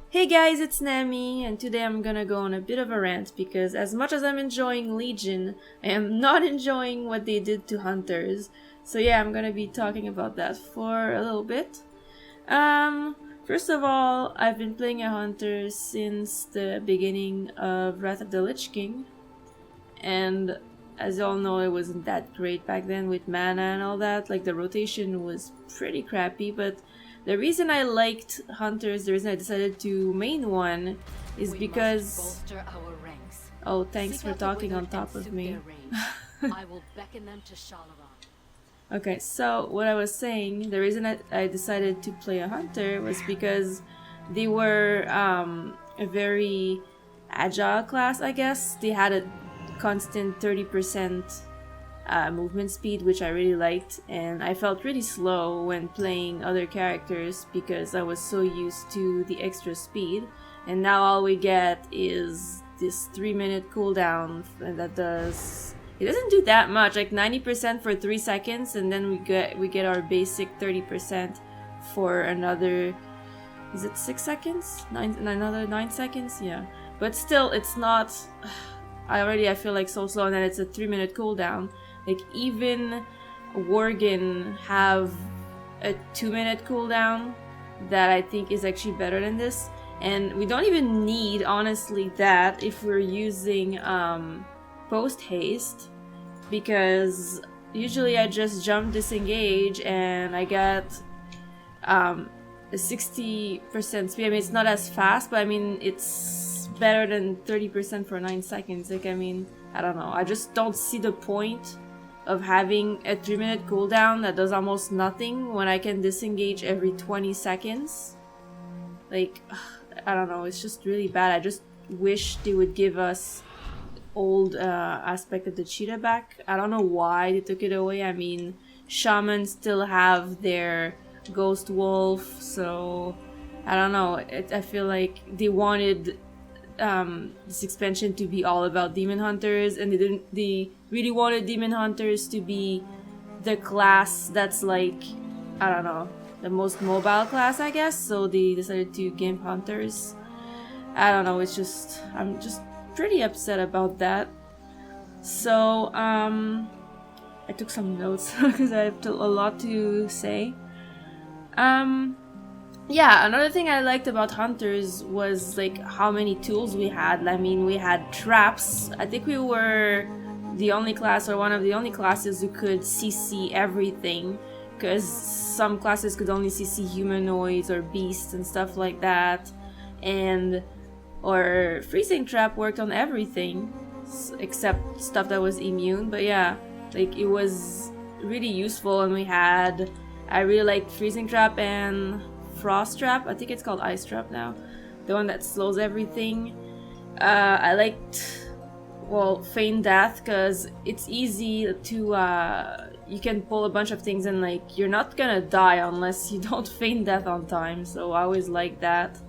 Hey guys, it's Nami, and today I'm gonna go on a bit of a rant because as much as I'm enjoying Legion, I am not enjoying what they did to Hunters. So yeah, I'm gonna be talking about that for a little bit. First of all, I've been playing a Hunter since the beginning of Wrath of the Lich King, and as you all know, it wasn't that great back then with mana and all that. Like, the rotation was pretty crappy, but the reason I liked Hunters, the reason I decided to main one, is because... Oh, thanks for talking on top of me. I will beckon them to Shalaran. Okay, so what I was saying, the reason I decided to play a Hunter was because they were a very agile class, I guess. They had a constant 30% movement speed, which I really liked, and I felt really slow when playing other characters because I was so used to the extra speed, and now all we get is this 3-minute cooldown, and that does... It doesn't do that much, like 90% for 3 seconds, and then we get our basic 30% for another... Is it 6 seconds? Another 9 seconds? Yeah. But still, it's not... I feel like so slow, and then it's a 3-minute cooldown. Like, even Worgen have a 2-minute cooldown that I think is actually better than this. And we don't even need, honestly, that if we're using post haste, because usually I just jump disengage and I get a 60% speed. I mean, it's not as fast, but I mean, it's better than 30% for 9 seconds. Like, I mean, I don't know. I just don't see the point of having a 3-minute cooldown that does almost nothing when I can disengage every 20 seconds. Like, I don't know, it's just really bad. I just wish they would give us old aspect of the cheetah back. I don't know why they took it away. I mean, shamans still have their ghost wolf, so I don't know. I feel like they wanted this expansion to be all about demon hunters, and they really wanted demon hunters to be the class that's like, I don't know, the most mobile class, I guess, so they decided to gimp hunters. I don't know, it's just, I'm just pretty upset about that. So I took some notes because I have a lot to say. Yeah, another thing I liked about Hunters was like how many tools we had. I mean, we had traps. I think we were the only class, or one of the only classes, who could CC everything, because some classes could only CC humanoids or beasts and stuff like that. And or freezing trap worked on everything except stuff that was immune. But yeah, like, it was really useful, and we had... I really liked freezing trap and frost trap. I think it's called ice trap now, the one that slows everything. I liked, well, feign death, because it's easy to you can pull a bunch of things and like you're not gonna die unless you don't feign death on time, so I always liked that.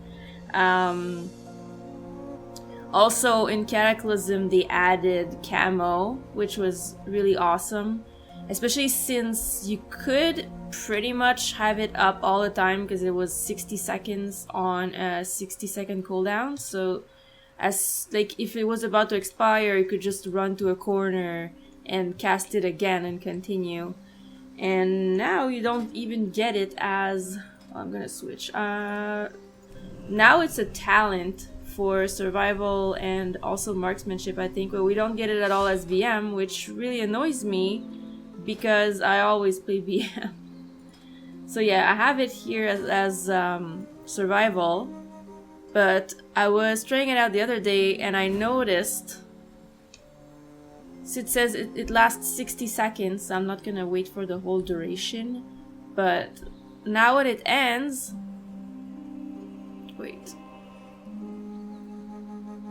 Also in Cataclysm they added camo, which was really awesome, especially since you could pretty much have it up all the time because it was 60 seconds on a 60-second cooldown. So as like if it was about to expire, you could just run to a corner and cast it again and continue. And now you don't even get it as... Oh, I'm gonna switch. Now it's a talent for survival and also marksmanship, I think, but we don't get it at all as BM, which really annoys me because I always play BM. So yeah, I have it here as survival, but I was trying it out the other day and I noticed, so it says it lasts 60 seconds, so I'm not gonna wait for the whole duration, but now when it ends... Wait.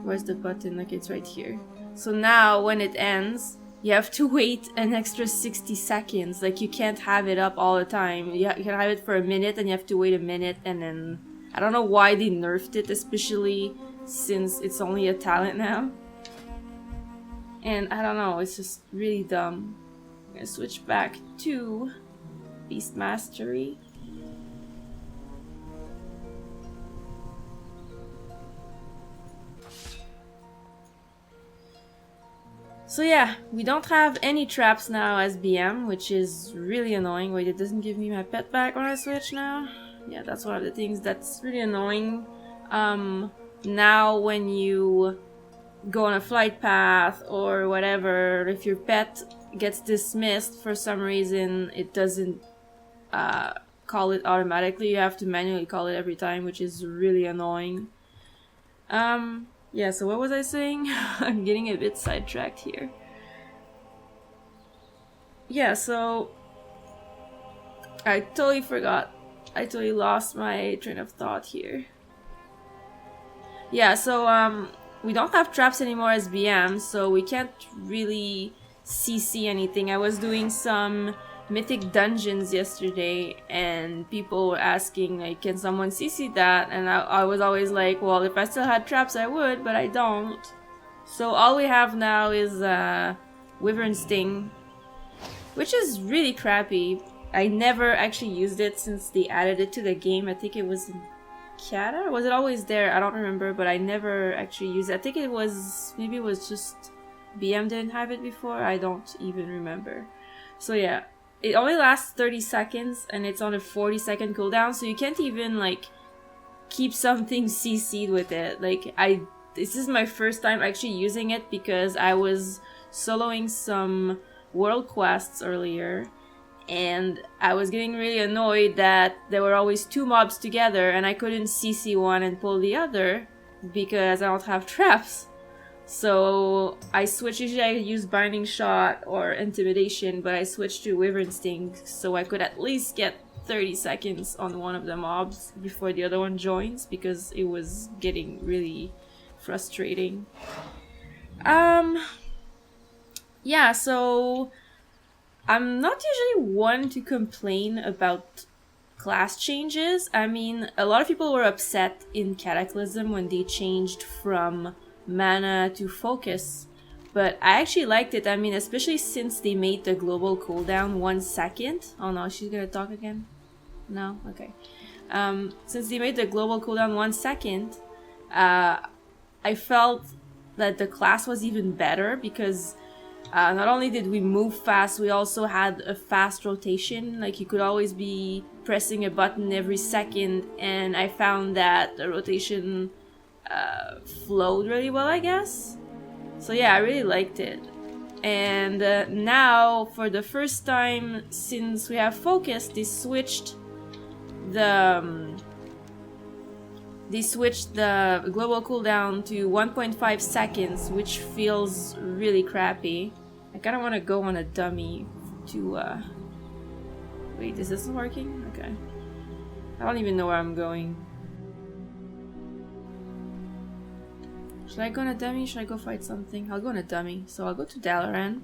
Where's the button? Like, it's right here. So now when it ends, you have to wait an extra 60 seconds. Like, you can't have it up all the time. You can have it for a minute and you have to wait a minute, and then... I don't know why they nerfed it, especially since it's only a talent now. And I don't know, it's just really dumb. I'm gonna switch back to Beast Mastery. So yeah, we don't have any traps now as BM, which is really annoying. Wait, it doesn't give me my pet back when I switch now? Yeah, that's one of the things that's really annoying. Now when you go on a flight path or whatever, if your pet gets dismissed for some reason, it doesn't call it automatically. You have to manually call it every time, which is really annoying. Yeah, so what was I saying? I'm getting a bit sidetracked here. Yeah, so I totally forgot. I totally lost my train of thought here. Yeah, so we don't have traps anymore as BM, so we can't really CC anything. I was doing some mythic dungeons yesterday and people were asking like, can someone CC that? And I was always like, well, if I still had traps I would, but I don't. So all we have now is Wyvern Sting, which is really crappy. I never actually used it since they added it to the game. I think it was in Kata? Was it always there? I don't remember, but I never actually used it. I think it was, maybe it was just BM didn't have it before. I don't even remember. So yeah. It only lasts 30 seconds and it's on a 40-second cooldown, so you can't even like keep something CC'd with it. Like this is my first time actually using it because I was soloing some world quests earlier and I was getting really annoyed that there were always two mobs together and I couldn't CC one and pull the other because I don't have traps. So I switched, usually I use Binding Shot or Intimidation, but I switched to Wyvern Sting so I could at least get 30 seconds on one of the mobs before the other one joins because it was getting really frustrating. Yeah, so I'm not usually one to complain about class changes. I mean, a lot of people were upset in Cataclysm when they changed from mana to focus, but I actually liked it. I mean, especially since they made the global cooldown 1 second. Oh no, she's gonna talk again? No? Okay. Since they made the global cooldown 1 second, I felt that the class was even better because not only did we move fast, we also had a fast rotation. Like, you could always be pressing a button every second, and I found that the rotation flowed really well, I guess. So yeah, I really liked it. And now, for the first time since we have focus, they switched the global cooldown to 1.5 seconds, which feels really crappy. I kind of want to go on a dummy to wait, is this working? Okay. I don't even know where I'm going. Should I go on a dummy? Should I go fight something? I'll go on a dummy. So I'll go to Dalaran.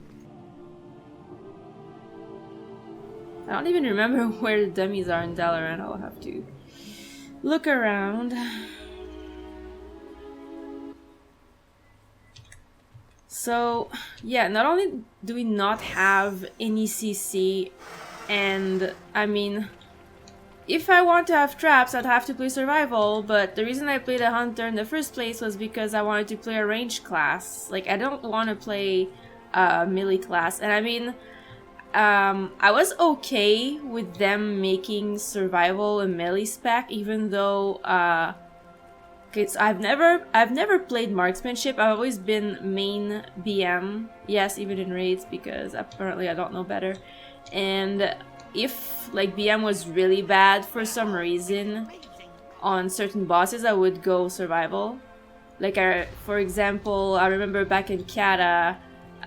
I don't even remember where the dummies are in Dalaran. I'll have to look around. So yeah, not only do we not have any CC, and I mean, if I want to have traps, I'd have to play survival, but the reason I played a hunter in the first place was because I wanted to play a ranged class. Like, I don't want to play a melee class. And I mean, I was okay with them making survival a melee spec, even though okay, so I've never played marksmanship. I've always been main BM. Yes, even in raids, because apparently I don't know better. And if like BM was really bad for some reason on certain bosses, I would go survival. Like, for example, I remember back in Kata,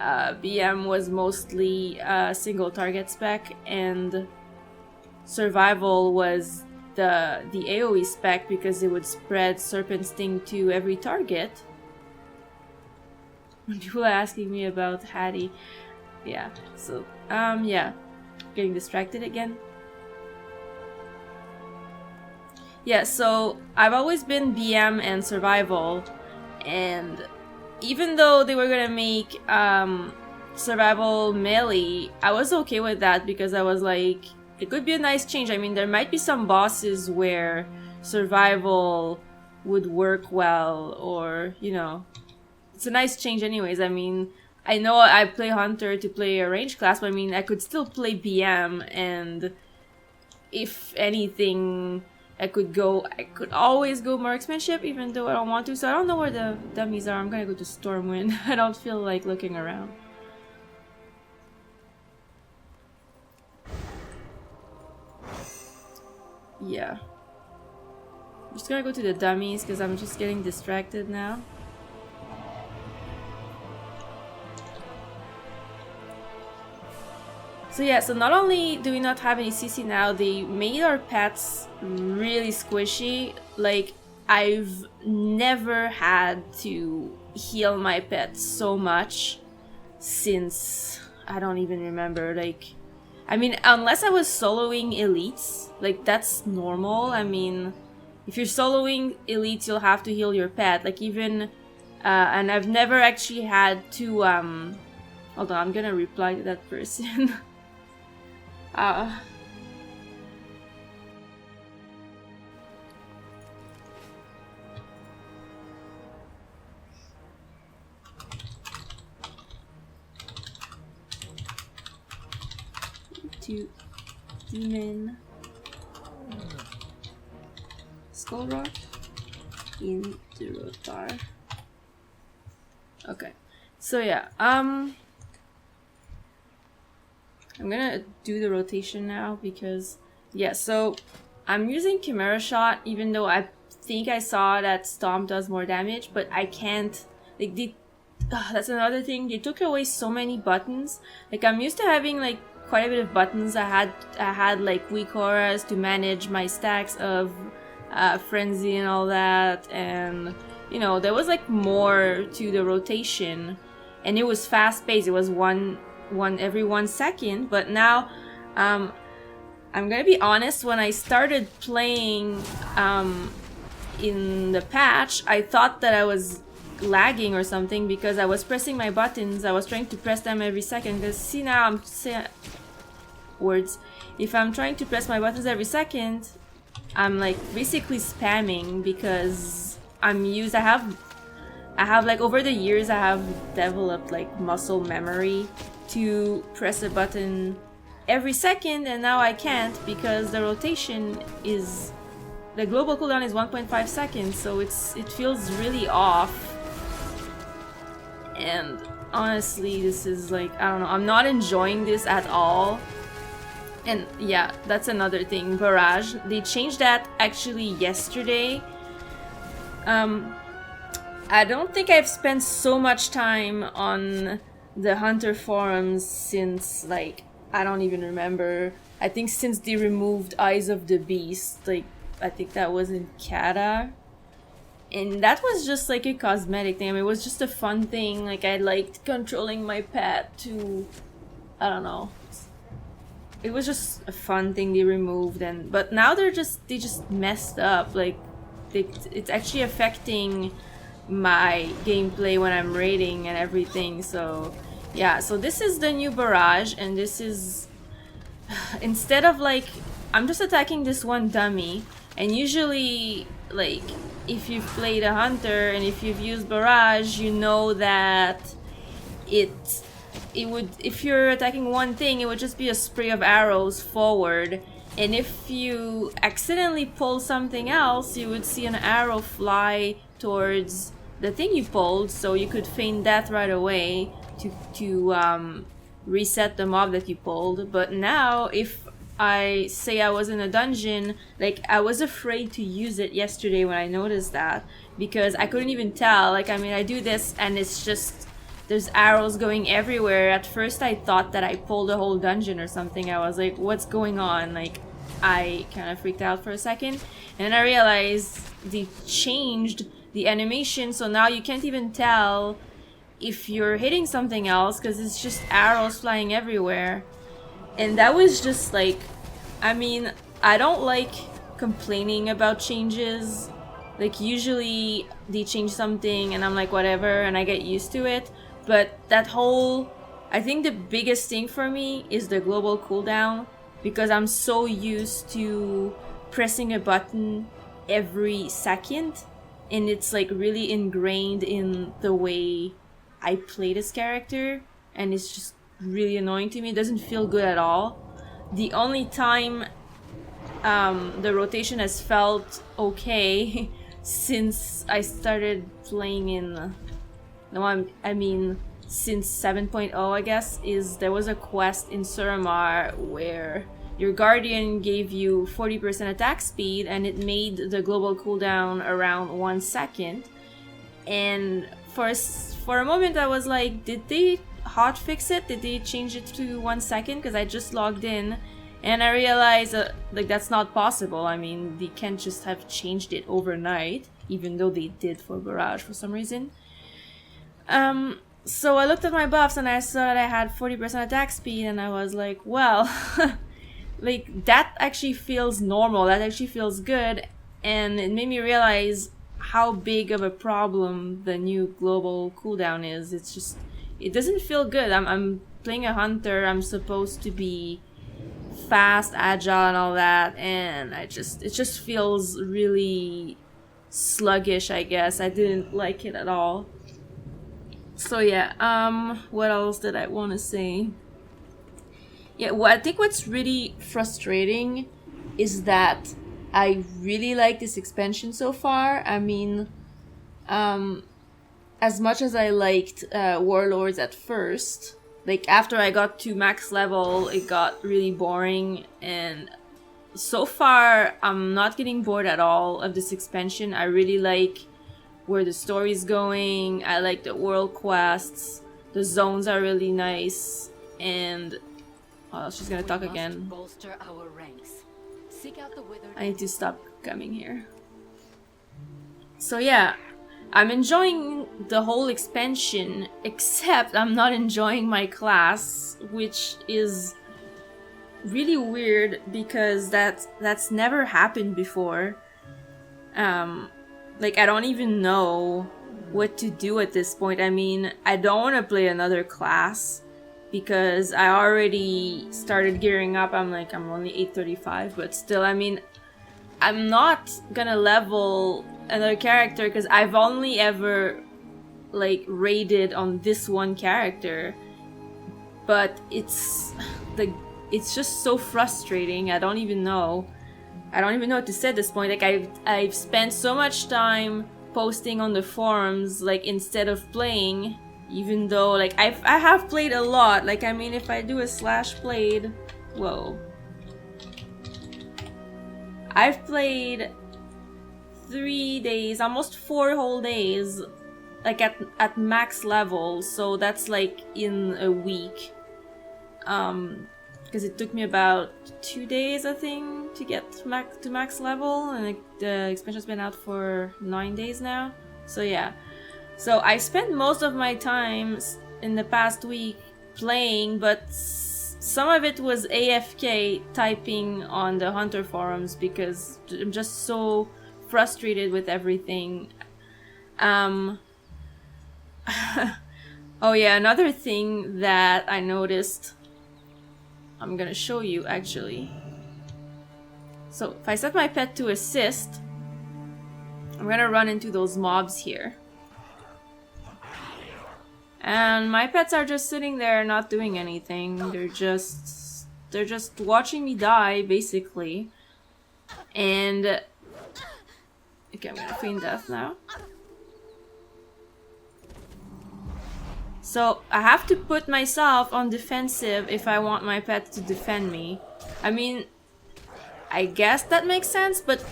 BM was mostly single target spec, and survival was the AoE spec because it would spread Serpent Sting to every target. People are asking me about Hattie. Yeah, so yeah. Getting distracted again. Yeah, so I've always been BM and survival, and even though they were gonna make survival melee, I was okay with that because I was like, it could be a nice change. I mean, there might be some bosses where survival would work well, or, you know, it's a nice change anyways. I mean, I know I play Hunter to play a range class, but I mean, I could still play BM, and if anything, I could always go Marksmanship, even though I don't want to. So I don't know where the dummies are. I'm gonna go to Stormwind. I don't feel like looking around. Yeah. I'm just gonna go to the dummies because I'm just getting distracted now. So yeah, so not only do we not have any CC now, they made our pets really squishy. Like, I've never had to heal my pets so much since I don't even remember. Like, I mean, unless I was soloing elites, like that's normal. I mean, if you're soloing elites, you'll have to heal your pet. Like even, and I've never actually had to, hold on, I'm gonna reply to that person. To demon skull rock in the rotar. Okay, so yeah, I'm gonna do the rotation now because yeah, so I'm using Chimera Shot even though I think I saw that Stomp does more damage, but I can't, like, that's another thing, they took away so many buttons. Like, I'm used to having like quite a bit of buttons. I had like weak auras to manage my stacks of frenzy and all that, and you know, there was like more to the rotation, and it was fast paced. It was one every 1 second. But now I'm gonna be honest, when I started playing in the patch, I thought that I was lagging or something because I was pressing my buttons. I was trying to press them every second, because see, now I'm saying words, if I'm trying to press my buttons every second, I'm like basically spamming, because I'm used, I have like over the years I have developed like muscle memory to press a button every second, and now I can't because the rotation is, the global cooldown is 1.5 seconds, so it feels really off. And honestly, this is like, I don't know, I'm not enjoying this at all. And yeah, that's another thing, Barrage. They changed that actually yesterday. I don't think I've spent so much time on the Hunter forums since, like, I don't even remember. I think since they removed Eyes of the Beast, like, I think that was in Kata. And that was just like a cosmetic thing. I mean, it was just a fun thing. Like, I liked controlling my pet to, I don't know. It was just a fun thing they removed, and but now they just messed up. Like, it's actually affecting my gameplay when I'm raiding and everything. So yeah, so this is the new Barrage, and this is, instead of like, I'm just attacking this one dummy, and usually, like, if you've played a Hunter and if you've used Barrage, you know that it would, if you're attacking one thing, it would just be a spray of arrows forward, and if you accidentally pull something else, you would see an arrow fly towards the thing you pulled, so you could feign death right away to reset the mob that you pulled. But now, if I say I was in a dungeon, like, I was afraid to use it yesterday when I noticed that, because I couldn't even tell. Like, I mean, I do this and it's just, there's arrows going everywhere. At first I thought that I pulled a whole dungeon or something. I was like, what's going on? Like, I kind of freaked out for a second, and I realized they changed the animation, so now you can't even tell if you're hitting something else because it's just arrows flying everywhere. And that was just like, I mean, I don't like complaining about changes. Like, usually they change something and I'm like, whatever, and I get used to it. But that whole, I think the biggest thing for me is the global cooldown, because I'm so used to pressing a button every second, and it's like really ingrained in the way I play this character, and it's just really annoying to me. It doesn't feel good at all. The only time the rotation has felt okay since I started playing in... No, I mean since 7.0, I guess, is there was a quest in Suramar where your guardian gave you 40% attack speed and it made the global cooldown around 1 second. And for a moment I was like, did they hotfix it? Did they change it to 1 second? Because I just logged in and I realized like that's not possible. I mean, they can't just have changed it overnight, even though they did for Barrage for some reason. So I looked at my buffs and I saw that I had 40% attack speed and I was like, well, like that actually feels normal, that actually feels good, and it made me realize how big of a problem the new global cooldown is. It's just, it doesn't feel good. I'm playing a hunter, I'm supposed to be fast, agile and all that, and it just feels really sluggish, I guess. I didn't like it at all. So yeah, what else did I want to say? Yeah, well, I think what's really frustrating is that I really like this expansion so far. I mean, as much as I liked Warlords at first, like after I got to max level, it got really boring, and so far I'm not getting bored at all of this expansion. I really like where the story's going. I like the world quests. The zones are really nice, and oh, she's gonna talk again. Bolster our ranks. Seek out the withered. I need to stop coming here. So yeah, I'm enjoying the whole expansion, except I'm not enjoying my class, which is really weird because that's never happened before. Like, I don't even know what to do at this point. I mean, I don't want to play another class because I already started gearing up. I'm only 835, but still, I mean, I'm not gonna level another character because I've only ever, like, raided on this one character. But it's just so frustrating. I don't even know what to say at this point. Like, I've spent so much time posting on the forums, like, instead of playing, even though, like, I have played a lot. Like, I mean, if I do a /played, whoa, I've played 3 days, almost 4 whole days, like at max level, so that's like in a week. Because it took me about 2 days, I think, to get to max level, and the expansion's been out for 9 days now. So yeah, so I spent most of my time in the past week playing, but some of it was AFK typing on the Hunter forums because I'm just so frustrated with everything. Oh yeah, another thing that I noticed, I'm gonna show you actually. So if I set my pet to assist, I'm gonna run into those mobs here. And my pets are just sitting there not doing anything. They're just watching me die, basically. And okay, I'm gonna feign death now. So I have to put myself on defensive if I want my pet to defend me. I mean, I guess that makes sense, but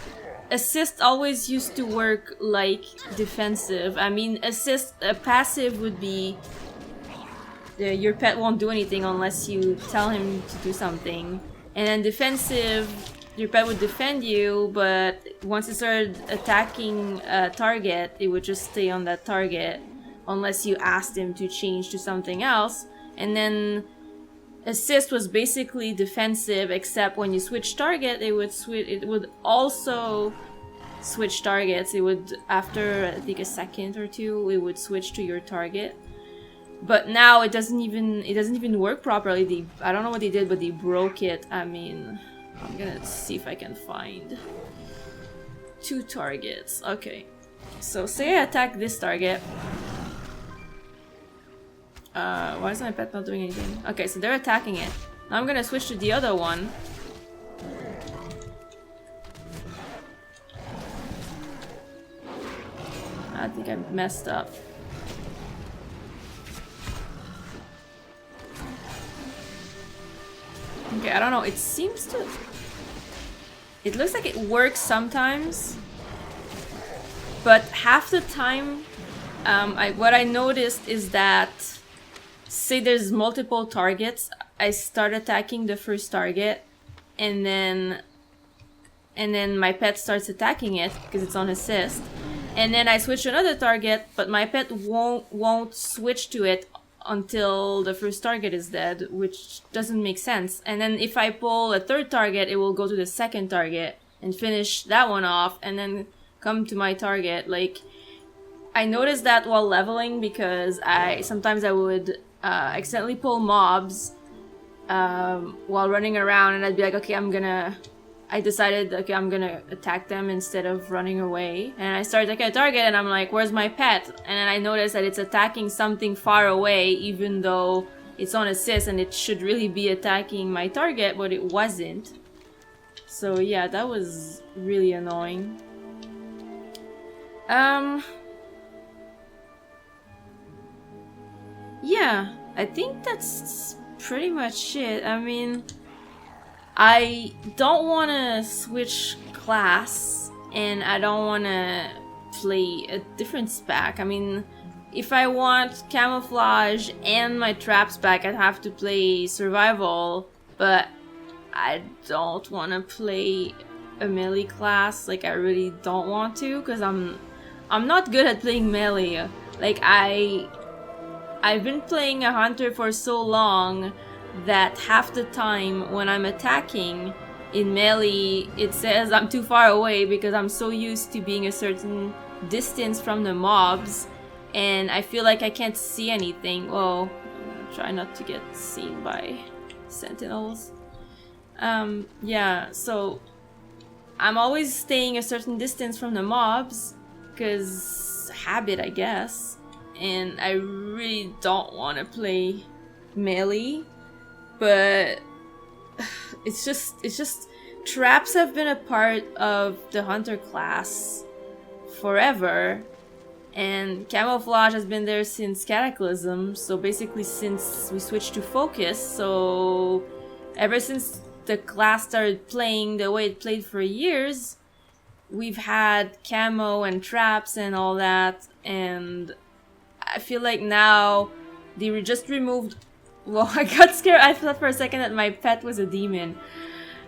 assist always used to work like defensive. I mean, assist, passive would be your pet won't do anything unless you tell him to do something. And then defensive, your pet would defend you, but once it started attacking a target, it would just stay on that target unless you asked him to change to something else. And then assist was basically defensive, except when you switch target, it would also switch targets. It would, after I think a second or two, it would switch to your target. But now it doesn't even work properly. I don't know what they did, but they broke it. I mean, I'm gonna see if I can find 2 targets. Okay, so say I attack this target. Why is my pet not doing anything? Okay, so they're attacking it. Now I'm gonna switch to the other one. I think I messed up. Okay, I don't know. It seems to... It looks like it works sometimes. But half the time, what I noticed is that, say there's multiple targets, I start attacking the first target, and then my pet starts attacking it because it's on assist, and then I switch to another target, but my pet won't switch to it until the first target is dead, which doesn't make sense. And then if I pull a third target, it will go to the second target and finish that one off, and then come to my target. Like, I noticed that while leveling because sometimes I would accidentally pull mobs while running around, and I'd be like, okay, I decided, okay, I'm gonna attack them instead of running away. And I start attacking a target, and I'm like, where's my pet? And then I noticed that it's attacking something far away, even though it's on assist, and it should really be attacking my target, but it wasn't. So yeah, that was really annoying. Yeah, I think that's pretty much it. I mean, I don't want to switch class, and I don't want to play a different spec. I mean, if I want camouflage and my traps back, I'd have to play survival, but I don't want to play a melee class. Like, I really don't want to, because I'm not good at playing melee. Like, I've been playing a hunter for so long that half the time when I'm attacking in melee, it says I'm too far away because I'm so used to being a certain distance from the mobs, and I feel like I can't see anything. Well, I'm gonna try not to get seen by sentinels. Yeah, so I'm always staying a certain distance from the mobs because habit, I guess. And I really don't want to play melee, but it's just traps have been a part of the hunter class forever, and camouflage has been there since Cataclysm, so basically since we switched to focus. So ever since the class started playing the way it played for years, we've had camo and traps and all that, and I feel like now they just removed... Well, I got scared. I thought for a second that my pet was a demon.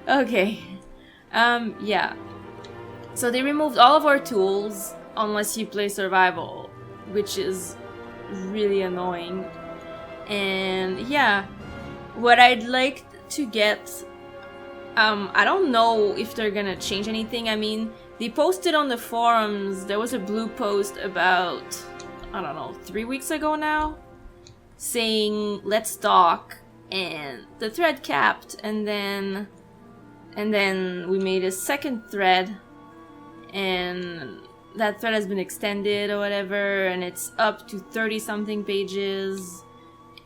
Okay. Yeah. So they removed all of our tools unless you play survival, which is really annoying. And yeah, what I'd like to get... I don't know if they're gonna change anything. I mean, they posted on the forums, there was a blue post about... I don't know, 3 weeks ago now, saying let's talk, and the thread capped, and then we made a second thread, and that thread has been extended or whatever, and it's up to 30 something pages,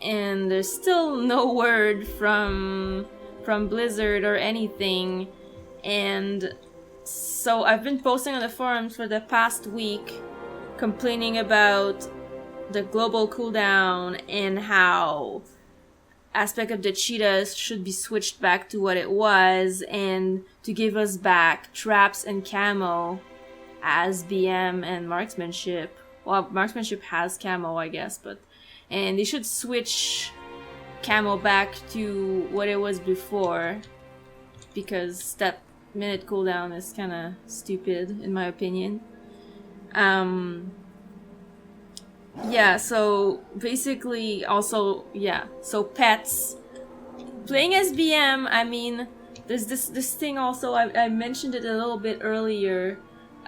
and there's still no word from Blizzard or anything. And so I've been posting on the forums for the past week, complaining about the global cooldown and how aspect of the cheetahs should be switched back to what it was, and to give us back traps and camo as BM and marksmanship. Well, marksmanship has camo, I guess, and they should switch camo back to what it was before, because that minute cooldown is kind of stupid in my opinion. Yeah, so basically also, yeah, so pets. Playing as BM, I mean, there's this thing also, I mentioned it a little bit earlier.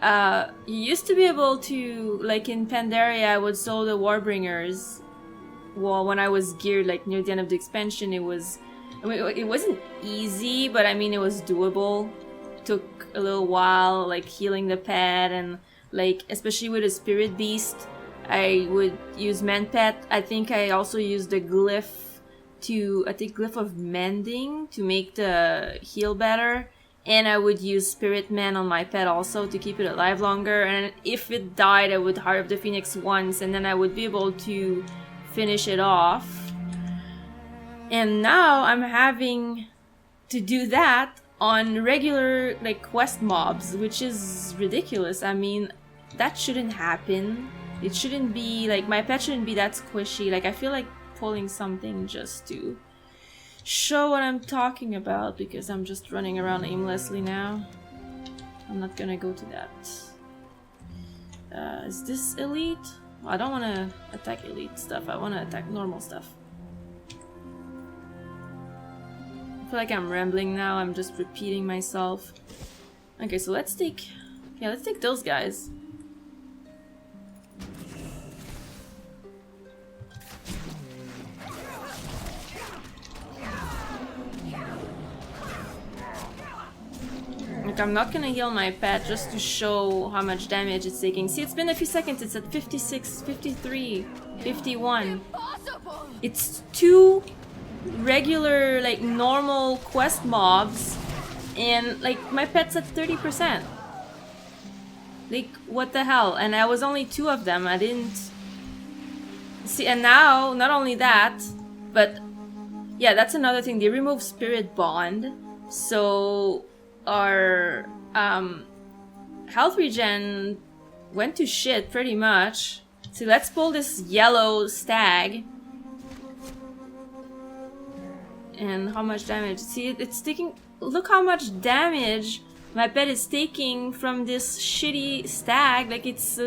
You used to be able to, like in Pandaria, I would solo the Warbringers. Well, when I was geared, like near the end of the expansion, it was, I mean, it wasn't easy, but I mean, it was doable. It took a little while, like healing the pet, and like, especially with a Spirit Beast, I would use Mend Pet. I think I also used the glyph glyph of mending to make the heal better. And I would use Spirit Man on my pet also to keep it alive longer. And if it died, I would Heart of the Phoenix once, and then I would be able to finish it off. And now I'm having to do that on regular like quest mobs, which is ridiculous. I mean, that shouldn't happen. It shouldn't be like, my pet shouldn't be that squishy. Like, I feel like pulling something just to show what I'm talking about, because I'm just running around aimlessly now. I'm not gonna go to that. Is this elite? Well, I don't want to attack elite stuff. I want to attack normal stuff. I feel like I'm rambling now. I'm just repeating myself. Okay, so let's take those guys. Like, I'm not gonna heal my pet just to show how much damage it's taking. See, it's been a few seconds. It's at 56, 53, 51. It's 2 regular, like, normal quest mobs, and, like, my pet's at 30%. Like, what the hell? And I was only 2 of them. I didn't... See, and now, not only that, but... Yeah, that's another thing. They removed Spirit Bond, so... our health regen went to shit pretty much. So let's pull this yellow stag. And how much damage? See, it's taking... Look how much damage my pet is taking from this shitty stag. Like, it's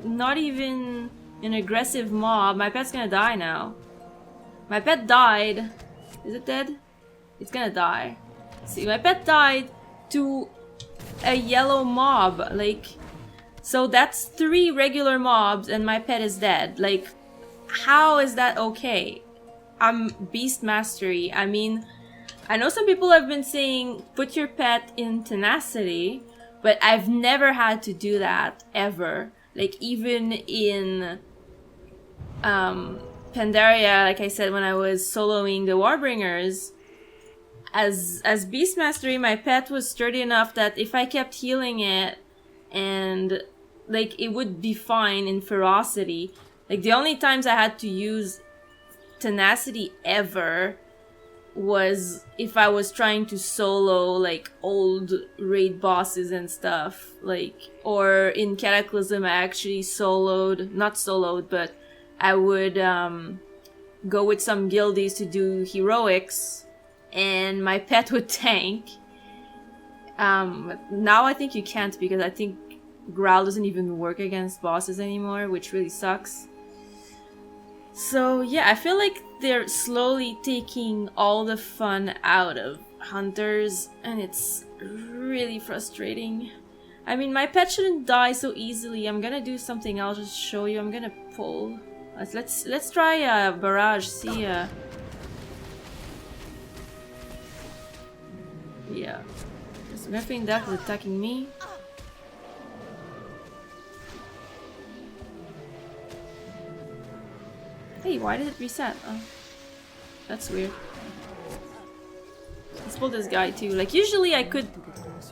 not even an aggressive mob. My pet's gonna die now. My pet died. Is it dead? It's gonna die. See, my pet died to a yellow mob, like, so that's 3 regular mobs and my pet is dead. Like, how is that okay? I'm beast mastery. I mean, I know some people have been saying put your pet in tenacity, but I've never had to do that ever. Like, even in Pandaria, like I said, when I was soloing the Warbringers, as beast mastery, my pet was sturdy enough that if I kept healing it, and like, it would be fine in ferocity. Like, the only times I had to use tenacity ever was if I was trying to solo like old raid bosses and stuff, like, or in Cataclysm I actually not soloed, but I would go with some guildies to do heroics, and my pet would tank. But now I think you can't, because I think Growl doesn't even work against bosses anymore, which really sucks. So yeah, I feel like they're slowly taking all the fun out of hunters, and it's really frustrating. I mean, my pet shouldn't die so easily. I'm gonna do something else, just show you. I'm gonna pull. Let's try a barrage. See yeah. So Griffin Death is attacking me. Hey, why did it reset? Oh, that's weird. Let's pull this guy too. Like, usually I could...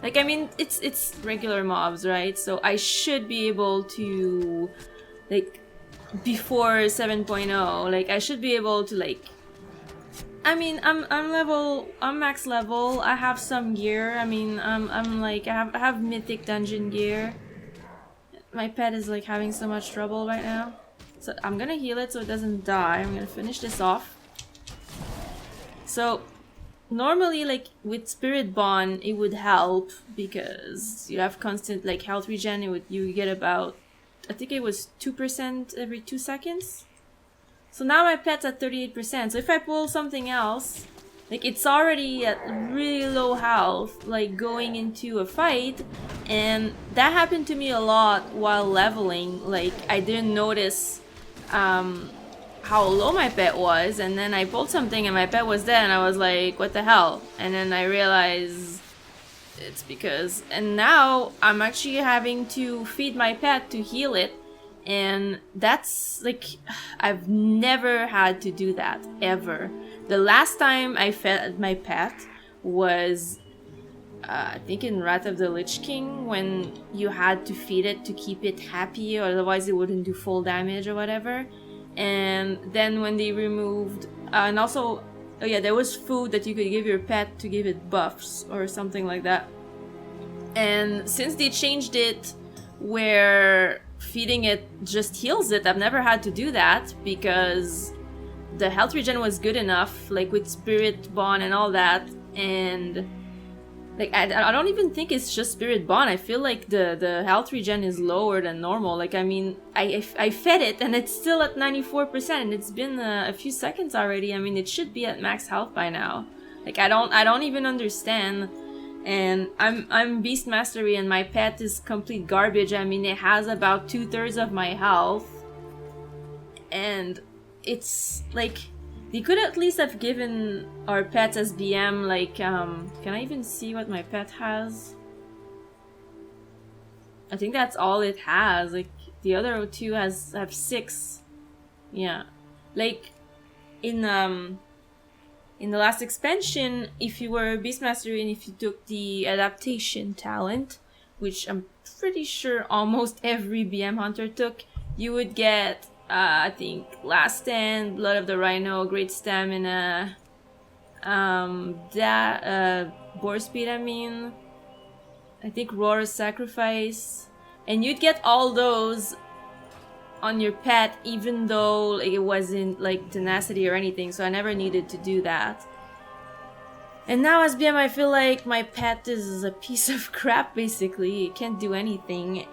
Like, I mean, it's regular mobs, right? So I should be able to... Like, before 7.0, like, I should be able to, like... I mean, I'm max level. I have some gear. I mean, I'm like, I have mythic dungeon gear. My pet is like having so much trouble right now. So I'm gonna heal it so it doesn't die. I'm gonna finish this off. So normally, like with Spirit Bond, it would help because you have constant like health regen. You get about, I think it was 2% every 2 seconds. So now my pet's at 38%. So if I pull something else, like it's already at really low health, like going into a fight, and that happened to me a lot while leveling. Like I didn't notice how low my pet was, and then I pulled something and my pet was dead, and I was like, what the hell? And then I realized it's because, and now I'm actually having to feed my pet to heal it, And that's like, I've never had to do that ever. The last time I fed my pet was I think in Wrath of the Lich King, when you had to feed it to keep it happy, or otherwise it wouldn't do full damage or whatever. And then when they removed, and also, oh yeah, there was food that you could give your pet to give it buffs or something like that. And since they changed it where feeding it just heals it, I've never had to do that because the health regen was good enough, like with Spirit Bond and all that. And like, I don't even think it's just Spirit Bond. I feel like the health regen is lower than normal. Like, I mean, I fed it and it's still at 94% and it's been a few seconds already. I mean, it should be at max health by now. Like, I don't even understand. And I'm Beast Mastery and my pet is complete garbage. I mean, it has about 2/3 of my health. And it's like, they could at least have given our pets as BM, like, can I even see what my pet has? I think that's all it has. Like, the other two have 6. Yeah. Like, in the last expansion, if you were Beastmaster and if you took the adaptation talent, which I'm pretty sure almost every BM hunter took, you would get I think Last Stand, Blood of the Rhino, Great Stamina, Boar Speed, I mean. I think Roar's Sacrifice. And you'd get all those on your pet even though like, it wasn't like Tenacity or anything, so I never needed to do that. And now as BM I feel like my pet is a piece of crap basically. It can't do anything.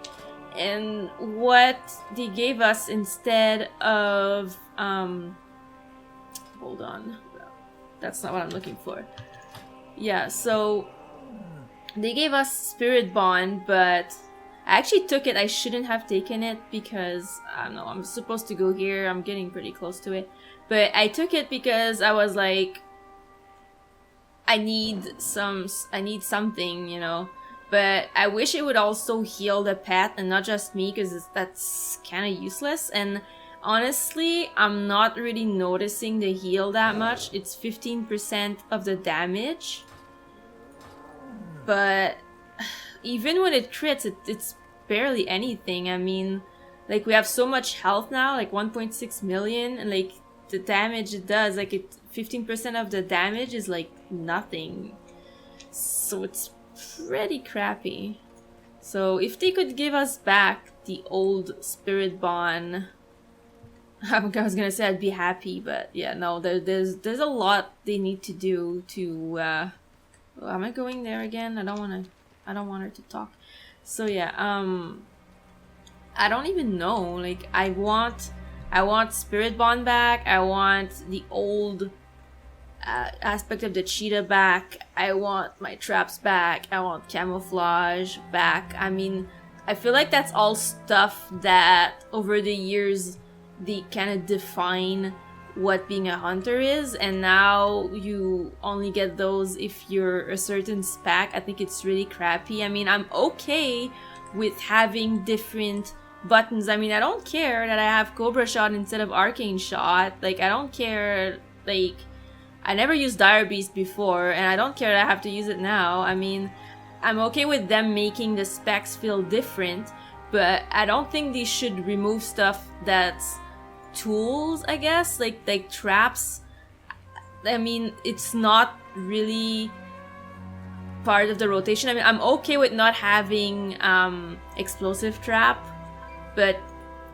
And what they gave us instead of hold on, that's not what I'm looking for. Yeah, so they gave us Spirit Bond, but I actually took it. I shouldn't have taken it because I don't know, I'm supposed to go here. I'm getting pretty close to it, but I took it because I was like, I need something, you know. But I wish it would also heal the pet and not just me, because that's kind of useless. And honestly, I'm not really noticing the heal that much. It's 15% of the damage. But even when it crits, it's barely anything. I mean, like, we have so much health now, like 1.6 million, and like the damage it does, like 15% of the damage is like nothing. So it's pretty crappy. So if they could give us back the old Spirit Bond, I was gonna say I'd be happy, but yeah, no, there's a lot they need to do to am I going there again? I don't want her to talk. So yeah, I don't even know. Like, I want Spirit Bond back. I want the old aspect of the cheetah back. I want my traps back. I want camouflage back. I mean, I feel like that's all stuff that over the years they kind of define what being a hunter is, and now you only get those if you're a certain spec. I think it's really crappy. I mean, I'm okay with having different buttons. I mean, I don't care that I have Cobra Shot instead of Arcane Shot. Like, I don't care, like, I never used Dire Beast before, and I don't care that I have to use it now. I mean, I'm okay with them making the specs feel different, but I don't think they should remove stuff that's tools, I guess, like traps. I mean, it's not really part of the rotation. I mean, I'm okay with not having explosive trap, but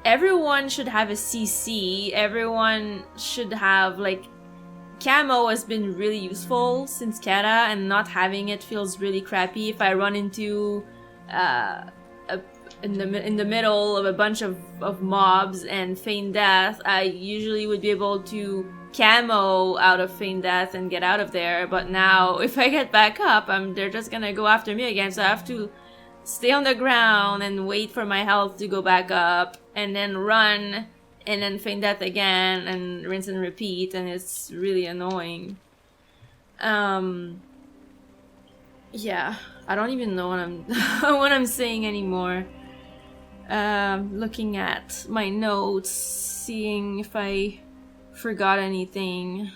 everyone should have a CC. Everyone should have, like, camo has been really useful since Kata, and not having it feels really crappy. If I run into in the middle of a bunch of mobs and feign death, I usually would be able to camo out of feign death and get out of there. But now, if I get back up, they're just gonna go after me again. So I have to stay on the ground and wait for my health to go back up, and then run, and then feign death again, and rinse and repeat, and it's really annoying. Yeah, I don't even know what I'm what I'm saying anymore. Looking at my notes, seeing if I forgot anything.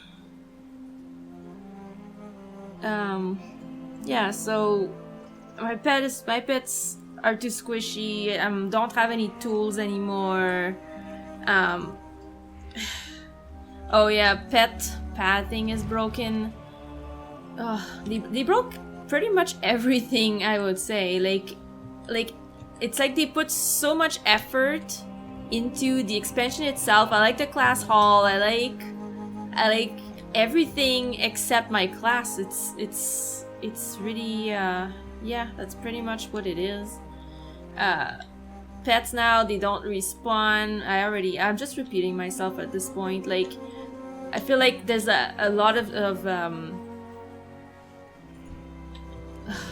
Yeah, so my pets are too squishy. Don't have any tools anymore. Oh yeah, pet pathing is broken. They broke pretty much everything, I would say. Like it's like they put so much effort into the expansion itself. I like the class hall. I like everything except my class. It's really yeah, that's pretty much what it is. Pets now, they don't respawn. I'm just repeating myself at this point. Like, I feel like there's a lot of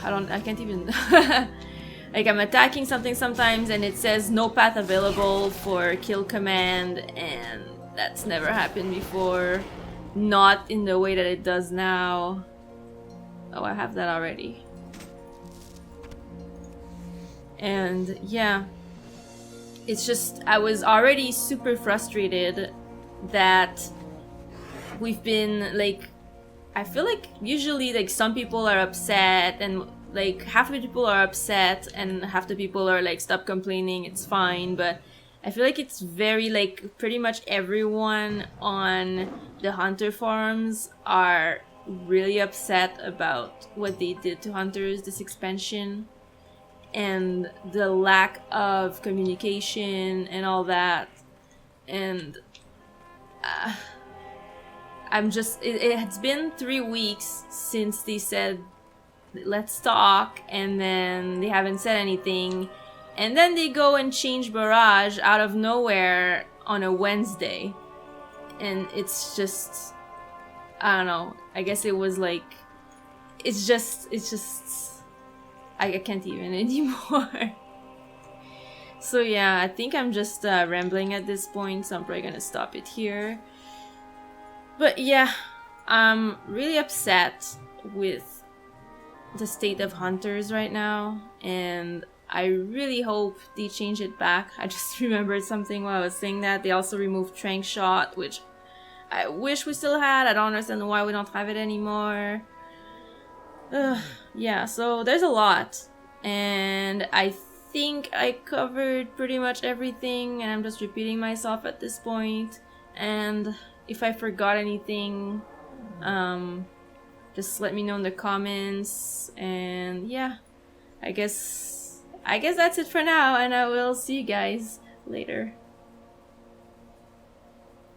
I can't even like, I'm attacking something sometimes and it says no path available for kill command, and that's never happened before. Not in the way that it does now. Oh, I have that already. And yeah, it's just, I was already super frustrated that we've been like, I feel like usually like some people are upset and like half the people are upset and half the people are like, stop complaining, it's fine. But I feel like it's very like pretty much everyone on the hunter forums are really upset about what they did to hunters this expansion, and the lack of communication and all that. And I'm just, it's been 3 weeks since they said let's talk, and then they haven't said anything, and then they go and change Barrage out of nowhere on a Wednesday, and it's just, I don't know, I guess it was like, it's just I can't even anymore. So yeah, I think I'm just rambling at this point, so I'm probably gonna stop it here. But yeah, I'm really upset with the state of hunters right now, and I really hope they change it back. I just remembered something while I was saying that. They also removed Trank Shot, which I wish we still had. I don't understand why we don't have it anymore. Yeah, so there's a lot, and I think I covered pretty much everything, and I'm just repeating myself at this point. And if I forgot anything, just let me know in the comments. And yeah, I guess that's it for now, and I will see you guys later.